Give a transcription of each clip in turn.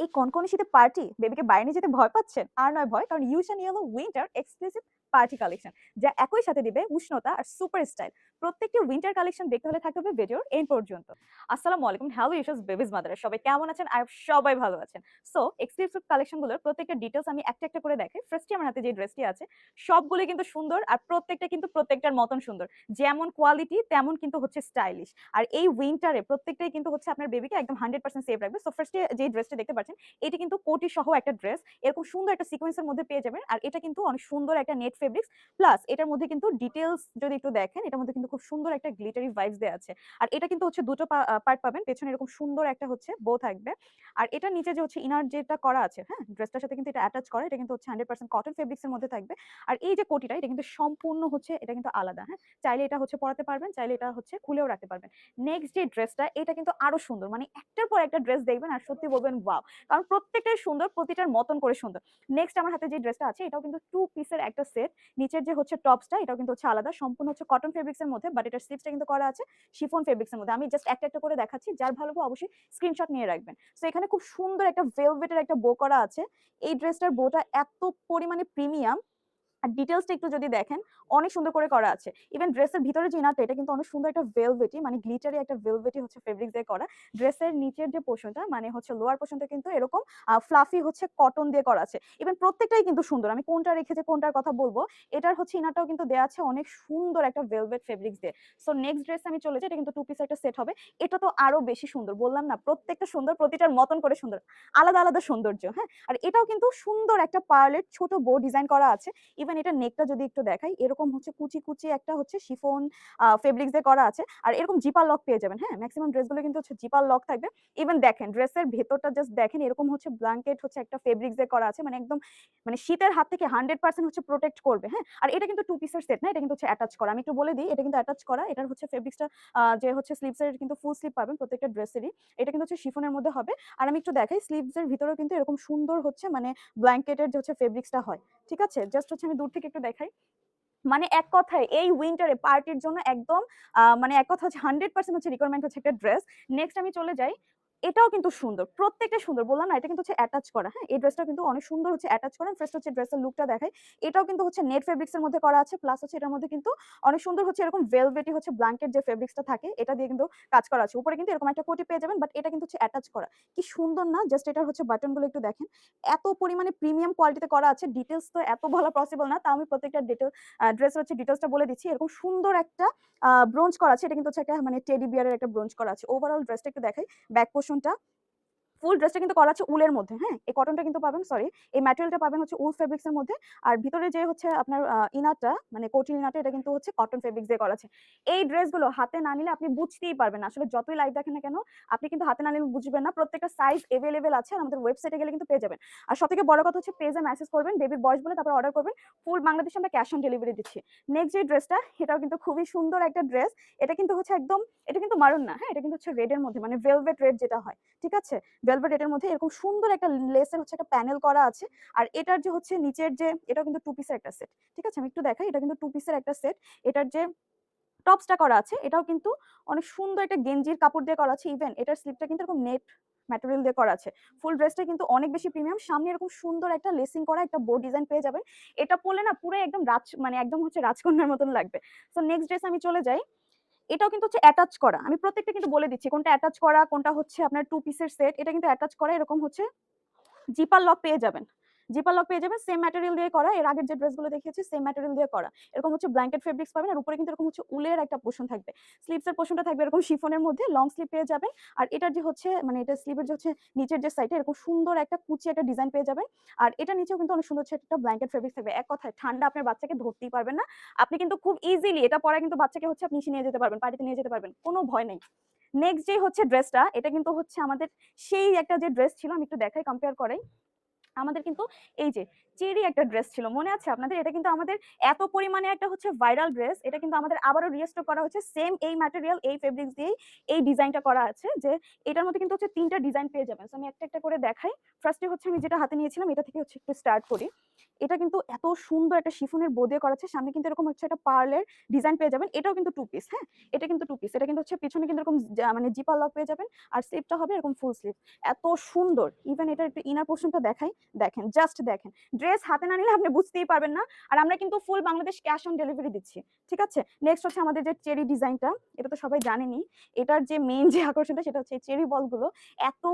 এই কনকনে শীতে পার্টি বেবিকে বাইরে নিয়ে যেতে ভয় পাচ্ছেন? আর নয় ভয়, কারণ ইউশন yellow winter exclusive party collection, যা একই সাথে দিবে উষ্ণতা আর সুপার স্টাইল। প্রত্যেকটি উইন্টার কালেকশন দেখতে হলে থাকতে হবে ভিডিওর এন্ড পর্যন্ত। আসসালামু আলাইকুম, হ্যালো ইউশাস বেবিজ মাদার, সবাই কেমন আছেন? আর সবাই ভালো আছেন। সো এক্সক্লুসিভ কালেকশনগুলোর প্রত্যেকটা ডিটেলস আমি একটা একটা করে দেখাই। ফার্স্টে আমার হাতে যে ড্রেসটি আছে সবগুলো কিন্তু সুন্দর, আর প্রত্যেকটা কিন্তু প্রত্যেকটার মতন সুন্দর। যেমন কোয়ালিটি তেমন কিন্তু হচ্ছে স্টাইলিশ। আর এই উইন্টারে প্রত্যেকটাই কিন্তু হচ্ছে আপনার বেবিকে একদম 100% সেফ রাখবে। সো ফার্স্টে যে ড্রেসটা দেখতে পাচ্ছেন, এটি কিন্তু কোটি সহ একটা ড্রেস। এরকম সুন্দর একটা সিকোয়েন্সের মধ্যে পেয়ে যাবেন। আর এটা কিন্তু অনেক সুন্দর একটা নেট ফেব্রিক্স, প্লাস এটার মধ্যে কিন্তু ডিটেইলস যদি একটু দেখেন, এটার মধ্যে কিন্তু খুব সুন্দর একটা গ্লিটারি ভাইবস দেয়া আছে। আর এটা কিন্তু হচ্ছে দুটো পার্ট পাবেন। পেছনে এরকম সুন্দর একটা হচ্ছে বো থাকবে। আর এটার নিচে যে হচ্ছে ইনার যেটা করা আছে, হ্যাঁ, ড্রেসটার সাথে কিন্তু এটা অ্যাটাচ করা। এটা কিন্তু হচ্ছে 100% কটন ফেব্রিক্স এর মধ্যে থাকবে। আর এই যে কোটিটা, এটা কিন্তু সম্পূর্ণ হচ্ছে, এটা কিন্তু আলাদা, হ্যাঁ। চাইলে এটা হচ্ছে পরাতে পারবেন, চাইলে এটা হচ্ছে খুলেও রাখতে পারবেন। নেক্সট যে ড্রেসটা, এটা কিন্তু আরো সুন্দর। মানে একটার পর একটা ড্রেস দেখবেন আর সত্যি বলবেন ওয়াও। কারণ প্রত্যেকটাই সুন্দর, প্রতিটার মতন করে সুন্দর। নেক্সট আমার হাতে যে ড্রেসটা আছে, এটাও কিন্তু টু পিসের একটা সেট। নিচের যে হচ্ছে টপসটা, এটাও কিন্তু হচ্ছে আলাদা, সম্পূর্ণ হচ্ছে কটন ফেব্রিক্স এর মধ্যে, বাট এটার স্লিভসটা কিন্তু করা আছে শিফন ফেব্রিক্স এর মধ্যে। আমি জাস্ট একটা একটা করে দেখাচ্ছি, যার ভালো লাগবে অবশ্যই স্ক্রিনশট নিয়ে রাখবেন। সো এখানে খুব সুন্দর একটা ভেলভেটের একটা বো করা আছে। এই ড্রেসটার বোটা এত পরিমাণে প্রিমিয়াম, আর ডিটেইলসটা একটু যদি দেখেন, অনেক সুন্দর করে করা আছে। ইভেন ড্রেসের ভিতরে যে ইনারটা, এটা কিন্তু অনেক সুন্দর একটা ভেলভেটি, মানে গ্লিটারি একটা ভেলভেটি হচ্ছে ফেব্রিক্স দিয়ে করা। ড্রেসের নিচের যে পোরশনটা, মানে হচ্ছে লোয়ার পোরশনটা কিন্তু এরকম ফ্লাফি হচ্ছে কটন দিয়ে করা আছে। ইভেন প্রত্যেকটাই কিন্তু সুন্দর। আমি কোনটা রেখেছি কোনটার কথা বলবো। এটার হচ্ছে ইনারটাও কিন্তু দেয়া আছে অনেক সুন্দর একটা ভেলভেট ফেব্রিক্স দিয়ে। সো নেক্সট ড্রেস আমি চলে যাই। এটা কিন্তু টু পিস একটা সেট হবে। এটা তো আরো বেশি সুন্দর। বললাম না, প্রত্যেকটা সুন্দর, প্রতিটার মতন করে সুন্দর। আলাদা আলাদা সৌন্দর্য, হ্যাঁ। আর এটাও কিন্তু সুন্দর একটা পার্লের ছোট বো ডিজাইন করা আছে। ইভেন এটা নেকটা যদি একটু দেখাই, এরকম হচ্ছে কুচি কুচি একটা হচ্ছে শিফন ফেব্রিক্স দিয়ে করা আছে। আর এরকম জিপার লক পেয়ে যাবেন, হ্যাঁ। ম্যাক্সিমাম ড্রেসগুলো কিন্তু হচ্ছে জিপার লক থাকবে। ইভেন দেখেন ড্রেসের ভেতরটা জাস্ট দেখেন, এরকম হচ্ছে ব্ল্যাঙ্কেট হচ্ছে একটা ফেব্রিক্স দিয়ে করা আছে, মানে একদম মানে শীতের হাত থেকে 100% হচ্ছে প্রোটেক্ট করবে, হ্যাঁ। আর এটা কিন্তু টু পিসের সেট না, এটা কিন্তু হচ্ছে অ্যাটাচ করা। আমি একটু বলে দিই, এটা কিন্তু অ্যাটাচ করা। এটার হচ্ছে ফেব্রিক্সটা যে হচ্ছে স্লিভস এর কিন্তু ফুল স্লিভ পাবেন প্রত্যেকটা ড্রেসেরই। এটা কিন্তু হচ্ছে শিফনের মধ্যে হবে। আর আমি একটু দেখাই, স্লিভস এর ভিতরেও কিন্তু এরকম সুন্দর হচ্ছে মানে ব্ল্যাঙ্কেটের যে হচ্ছে ফেব্রিক্সটা হয়, ঠিক আছে। জাস্ট হচ্ছে আমি দূর থেকে একটু দেখাই। মানে এক কথায় এই উইন্টারে পার্টির জন্য একদম মানে এক কথা হচ্ছে 100% হচ্ছে রিকোয়ারমেন্ট হচ্ছে একটা ড্রেস। নেক্সট আমি চলে যাই। এটাও কিন্তু সুন্দর। প্রত্যেকটা সুন্দর। বললাম না, এটা কিন্তু হচ্ছে অ্যাটাচ করা, হ্যাঁ? এই ড্রেসটা কিন্তু অনেক সুন্দর হচ্ছে অ্যাটাচ করা। ফার্স্ট হচ্ছে ড্রেসের লুকটা দেখাই। এটাও কিন্তু হচ্ছে নেট ফেব্রিক্স এর মধ্যে করা আছে। প্লাস হচ্ছে এটার মধ্যে কিন্তু অনেক সুন্দর হচ্ছে এরকম ভেলভেটি হচ্ছে ব্ল্যাঙ্কেট যে ফেব্রিক্সটা থাকে, এটা দিয়ে কিন্তু কাজ করা আছে। উপরে কিন্তু এরকম একটা কোটি পেয়ে যাবেন, বাট এটা কিন্তু হচ্ছে অ্যাটাচ করা। কি সুন্দর না? জাস্ট এটার হচ্ছে বাটনগুলো একটু দেখেন। এত পরিমাণে প্রিমিয়াম কোয়ালিটিতে করা আছে। ডিটেইলস তো এত বলা পসিবল না। তাও আমি প্রত্যেকটা ড্রেসের হচ্ছে ডিটেইলসটা বলে দিচ্ছি। এরকম সুন্দর একটা ব্রোঞ্জ করা আছে। এটা কিন্তু হচ্ছে একটা মানে টেডি বিয়ারের একটা ব্রোঞ্জ করা আছে। ওভারঅল ড্রেসটা একটু দেখাই। ব্যাক পোরশনটা, ফুল ড্রেসটা কিন্তু করা আছে উলের মধ্যে, হ্যাঁ? এই কটনটা কিন্তু পাবেন, সরি, এই ম্যাটেরিয়ালটা পাবেন হচ্ছে উল ফেব্রিক্স এর মধ্যে। আর ভিতরে যে হচ্ছে আপনার ইনারটা, মানে কোটির ইনারটা, এটা কিন্তু হচ্ছে কটন ফেব্রিক্স দিয়ে করা আছে। এই ড্রেসগুলো হাতে না নিলে আপনি বুঝতেই পারবেন না। আসলে যতই লাইভ দেখেন না কেন, আপনি কিন্তু হাতে না নিলে বুঝবেন না। প্রত্যেকটা সাইজ এভেইলেবল আছে, আর আমাদের ওয়েবসাইটে গেলে কিন্তু পেয়ে যাবেন। আর সবথেকে বড় কথা হচ্ছে পেজে মেসেজ করবেন, বেবির বয়স বলে তারপর অর্ডার করবেন। ফুল বাংলাদেশে আমরা ক্যাশ অন ডেলিভারি দিচ্ছি। নেক্সট যে ড্রেসটা, এটাও কিন্তু খুবই সুন্দর একটা ড্রেস। এটা কিন্তু হচ্ছে একদম, এটা কিন্তু মারুন না, হ্যাঁ? এটা কিন্তু হচ্ছে রেড এর মধ্যে, মানে ভেলভেট রেড যেটা হয়, ঠিক আছে? ভেলভেট এটার মধ্যে এরকম সুন্দর একটা লেসের হচ্ছে একটা প্যানেল করা আছে। আর এটার যে হচ্ছে নিচের যে, এটাও কিন্তু টু পিসের একটা সেট, ঠিক আছে। আমি একটু দেখাই, এটা কিন্তু টু পিসের একটা সেট। এটার যে টপসটা করা আছে, এটাও কিন্তু অনেক সুন্দর একটা গেঞ্জির কাপড় দিয়ে করা আছে। ইভেন এটার স্লিপটা কিন্তু এরকম নেট ম্যাটেরিয়াল দিয়ে করা আছে। ফুল ড্রেসটা কিন্তু অনেক বেশি প্রিমিয়াম। সামনে এরকম সুন্দর একটা লেসিং করা একটা বো ডিজাইন পেয়ে যাবেন। এটা পরলে না পুরো একদম মানে একদম হচ্ছে রাজকন্যার মতন লাগবে। সো নেক্সট ড্রেস আমি চলে যাই। এটাও কিন্তু হচ্ছে অ্যাটাচ করা। আমি প্রত্যেকটা কিন্তু বলে দিচ্ছি কোনটা অ্যাটাচ করা, কোনটা হচ্ছে আপনার টু পিসের সেট। এটা কিন্তু অ্যাটাচ করা, এরকম হচ্ছে জিপার লক পেয়ে যাবেন। জিপার লক পেয়ে যাবেন, সেম ম্যাটেরিয়াল দিয়ে করা। এর আগের যে ড্রেসগুলো দেখিয়েছি সেম ম্যাটেরিয়াল দিয়ে করা। এরকম হচ্ছে ব্ল্যাঙ্কেট ফেব্রিক্স পাবেন। আর উপরে কিন্তু এরকম হচ্ছে উলের একটা পোরশন থাকবে। স্লিভস এর পোরশনটা থাকবে এরকম শিফনের মধ্যে, লং স্লিভ পেয়ে যাবেন। আর এটার যে হচ্ছে মানে এটা স্লিভের যে হচ্ছে নিচের যে সাইডে এরকম সুন্দর একটা কুচি একটা ডিজাইন পেয়ে যাবেন। আর এটা নিচেও কিন্তু অনেক সুন্দর হচ্ছে একটা ব্ল্যাঙ্কেট ফেব্রিক্স থাকবে। এক কথায় ঠান্ডা আপনার বাচ্চাকে ধরতেই পারবেন না। আপনি কিন্তু খুব ইজিলি এটা পরায় কিন্তু বাচ্চাকে হচ্ছে আপনি নিয়ে যেতে পারবেন, পার্টিতে নিয়ে যেতে পারবেন। কোনো ভয় নেই। নেক্সট যে হচ্ছে ড্রেসটা, এটা কিন্তু হচ্ছে আমাদের সেই একটা যে ড্রেস ছিল, আমি একটু দেখাই, কম্পেয়ার করাই। আমাদের কিন্তু এই যে চেরি একটা ড্রেস ছিল, মনে আছে আপনাদের? এটা কিন্তু আমাদের এত পরিমাণে একটা হচ্ছে ভাইরাল ড্রেস। এটা কিন্তু আমাদের আবারও রিস্টক করা হচ্ছে সেম এই ম্যাটেরিয়াল, এই ফেব্রিক্স দিয়েই এই ডিজাইনটা করা আছে। যে এটার মধ্যে কিন্তু হচ্ছে ৩টা ডিজাইন পেয়ে যাবেন। সো আমি একটা একটা করে দেখাই। ফার্স্টে হচ্ছে আমি যেটা হাতে নিয়েছিলাম, এটা থেকে হচ্ছে একটু স্টার্ট করি। এটা কিন্তু এত সুন্দর একটা শিফনের বো দিয়ে করা আছে। সামনে কিন্তু এরকম হচ্ছে একটা পার্লের ডিজাইন পেয়ে যাবেন। এটাও কিন্তু 2 পিস, হ্যাঁ? এটা কিন্তু 2 পিস। এটা কিন্তু হচ্ছে পিছনে কিন্তু এরকম মানে জিপার লক পেয়ে যাবেন। আর স্লিভটা হবে এরকম ফুল স্লিভ। এত সুন্দর। ইভেন এটার একটু ইনার পোরশনটা দেখাই। দেখেন, জাস্ট দেখেন। ড্রেস হাতে না নিলে আপনি বুঝতেই পারবেন না। আর আমরা কিন্তু ফুল বাংলাদেশ ক্যাশ অন ডেলিভারি দিচ্ছি। ঠিক আছে? নেক্সট হচ্ছে আমাদের যে চেরি ডিজাইনটা, এটা তো সবাই জানেনই। এটার যে মেইন যে আকর্ষণটা সেটা হচ্ছে এই চেরি বলগুলো। এত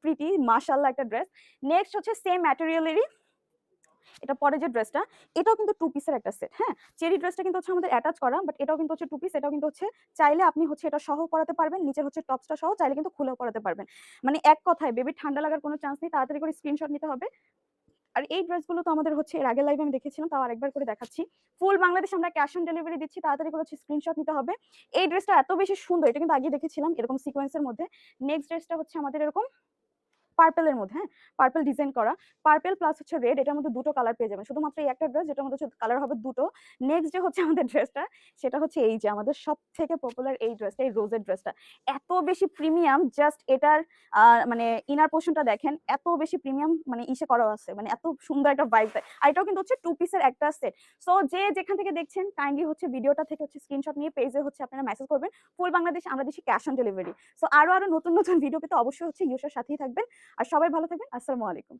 প্রিটি মাশাআল্লাহ একটা ড্রেস। নেক্সট হচ্ছে সেম ম্যাটেরিয়ালেরই এটা পরে যে ড্রেসটা, এটাও কিন্তু 2 পিসের একটা সেট, হ্যাঁ? চেরি ড্রেসটা কিন্তু হচ্ছে আমাদের অ্যাটাচ করা, বাট এটাও কিন্তু হচ্ছে 2 পিস। এটাও কিন্তু হচ্ছে চাইলে আপনি হচ্ছে এটা সহ পরাতে পারবেন, নিচের হচ্ছে টপসটা সহ চাইলে কিন্তু খুলেও পরাতে পারবেন। মানে এক কথায় বেবির ঠান্ডা লাগার কোনো চান্স নেই, তাড়াতাড়ি করে স্ক্রিনশট নিতে হবে। আর এই ড্রেসগুলো তো আমাদের হচ্ছে এর আগের লাইভে আমি দেখেছিলাম, তাও আরেকবার করে দেখাচ্ছি। ফুল বাংলাদেশ আমরা ক্যাশ অন ডেলিভারি দিচ্ছি, তাড়াতাড়ি করে হচ্ছে স্ক্রিনশট নিতে হবে। এই ড্রেসটা এত বেশি সুন্দর, এটা কিন্তু আগে দেখেছিলাম এরকম সিকোয়েন্সের মধ্যে। নেক্সট ড্রেসটা হচ্ছে আমাদের এরকম পার্পল এর মধ্যে, হ্যাঁ? পার্পল ডিজাইন করা। পার্পল প্লাস হচ্ছে রেড, এটার মধ্যে দুটো কালার পেয়ে যাবেন। শুধুমাত্র এই একটা ড্রেস যেটার মধ্যে হচ্ছে কালার হবে দুটো। নেক্সট যে হচ্ছে আমাদের ড্রেসটা, সেটা হচ্ছে এই যে আমাদের সবথেকে পপুলার এই ড্রেসটা, এই রোজের ড্রেসটা। এত বেশি প্রিমিয়াম, জাস্ট এটার মানে ইনার পোরশনটা দেখেন, এত বেশি প্রিমিয়াম মানে ইসে করা আছে। মানে এত সুন্দর একটা ভাইব দেয়। আর এটাও কিন্তু হচ্ছে 2 পিসের একটা সেট। সো যে যেখান থেকে দেখছেন কাইন্ডলি হচ্ছে ভিডিওটা থেকে হচ্ছে স্ক্রিনশট নিয়ে পেজে হচ্ছে আপনারা মেসেজ করবেন। ফুল বাংলাদেশ আমরা দিচ্ছি ক্যাশ অন ডেলিভারি। সো আরো নতুন ভিডিও পেতে অবশ্যই হচ্ছে ইউসার সাথেই থাকবেন। আর সবাই ভালো থাকবেন। আসসালামু আলাইকুম।